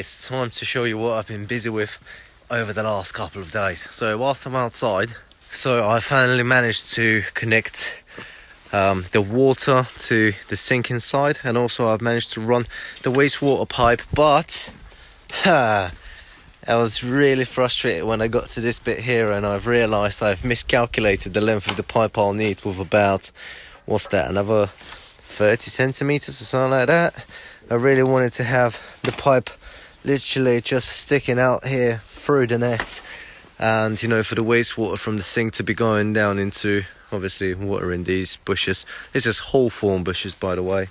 it's time to show you what I've been busy with over the last couple of days. So whilst I'm outside, I finally managed to connect the water to the sink inside, and also I've managed to run the wastewater pipe, but I was really frustrated when I got to this bit here and I've realised I've miscalculated the length of the pipe I'll need with about, what's that, another 30 centimetres or something like that. I really wanted to have the pipe literally just sticking out here through the net, and for the wastewater from the sink to be going down into obviously water in these bushes. This is whole-form bushes, by the way.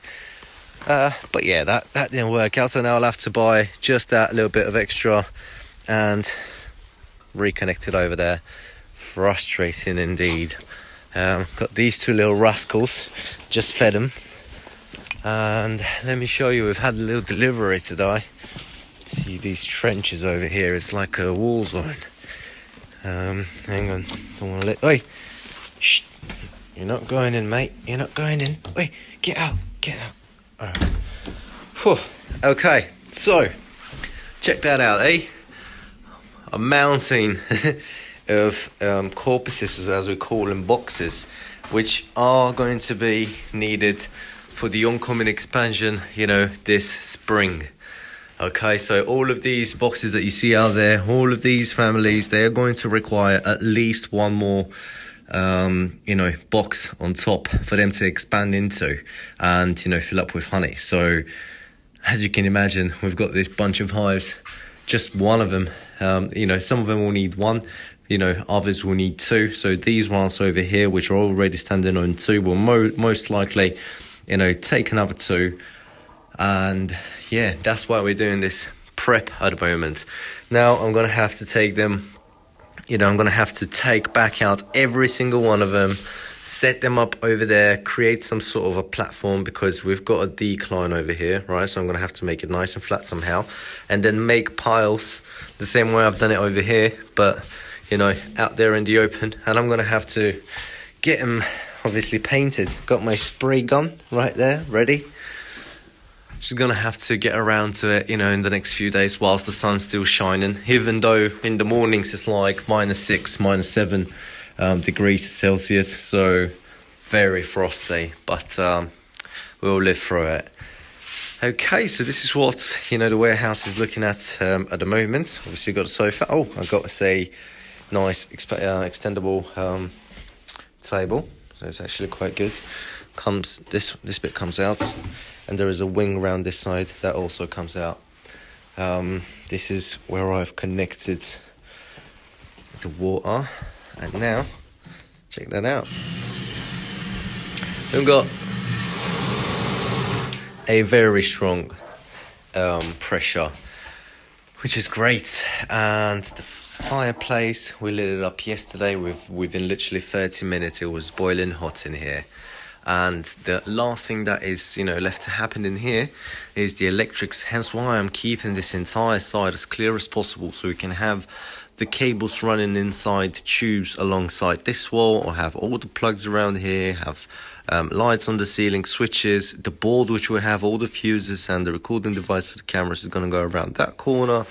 But yeah, that didn't work out, so now I'll have to buy just that little bit of extra and reconnect it over there. Frustrating indeed. Got these two little rascals, just fed them, and let me show you, we've had a little delivery today. See these trenches over here, it's like a war zone. Hang on, don't want to let, oi, shh, you're not going in, mate, you're not going in, oi, get out. Alright. Whew. Okay, so check that out, a mountain of corpuses, as we call them, boxes, which are going to be needed for the oncoming expansion, this spring. Okay, so all of these boxes that you see out there, all of these families, they're going to require at least one more box on top for them to expand into and fill up with honey. So as you can imagine, we've got this bunch of hives, just one of them, some of them will need one, others will need two. So these ones over here, which are already standing on two, will most likely take another two. And yeah, that's why we're doing this prep at the moment. Now I'm gonna have to take them, I'm gonna have to take back out every single one of them, set them up over there, create some sort of a platform, because we've got a decline over here, right? So I'm gonna have to make it nice and flat somehow, and then make piles the same way I've done it over here, but out there in the open. And I'm gonna have to get them obviously painted. Got my spray gun right there ready. Just gonna have to get around to it, in the next few days whilst the sun's still shining, even though in the mornings it's like -6, -7 degrees Celsius, so very frosty, but we'll live through it. Okay, so this is what the warehouse is looking at the moment. Obviously got a sofa. Oh, I got to say, nice extendable table, so it's actually quite good. This bit comes out, and there is a wing around this side that also comes out. This is where I've connected the water, and now check that out. We've got a very strong pressure, which is great, and the fireplace, we lit it up yesterday. Within literally 30 minutes it was boiling hot in here. And the last thing that is left to happen in here is the electrics, hence why I'm keeping this entire side as clear as possible, so we can have the cables running inside tubes alongside this wall, or have all the plugs around here, have lights on the ceiling, switches, the board which will have all the fuses, and the recording device for the cameras is going to go around that corner.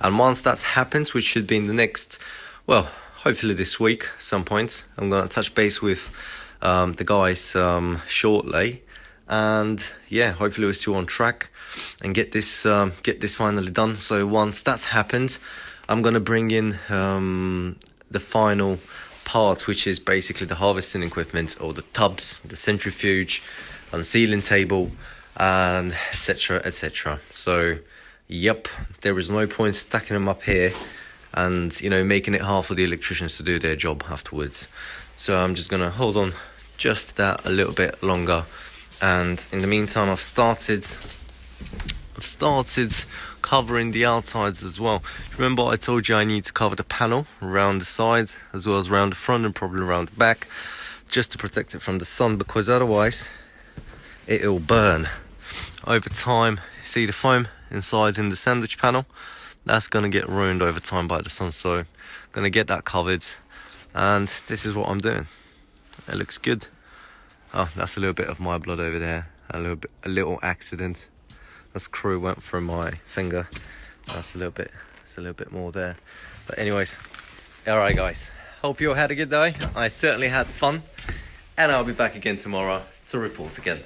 And once that's happened, which should be in the next, well, hopefully this week some point, I'm going to touch base with the guys shortly, and yeah, hopefully we're still on track and get this finally done. So once that's happened, I'm gonna bring in the final part, which is basically the harvesting equipment, or the tubs, the centrifuge, unsealing table, and etc. So yep, there is no point stacking them up here and making it hard for the electricians to do their job afterwards. So I'm just gonna hold on just that a little bit longer, and in the meantime I've started covering the outsides as well. Remember I told you I need to cover the panel around the sides as well as around the front and probably around the back, just to protect it from the sun, because otherwise it'll burn over time. See the foam inside in the sandwich panel, that's gonna get ruined over time by the sun, so I'm gonna get that covered. And this is what I'm doing. It looks good. Oh, that's a little bit of my blood over there. A little accident. The screw went through my finger. That's a little bit more there. But anyways, alright guys, hope you all had a good day. I certainly had fun, and I'll be back again tomorrow to report again.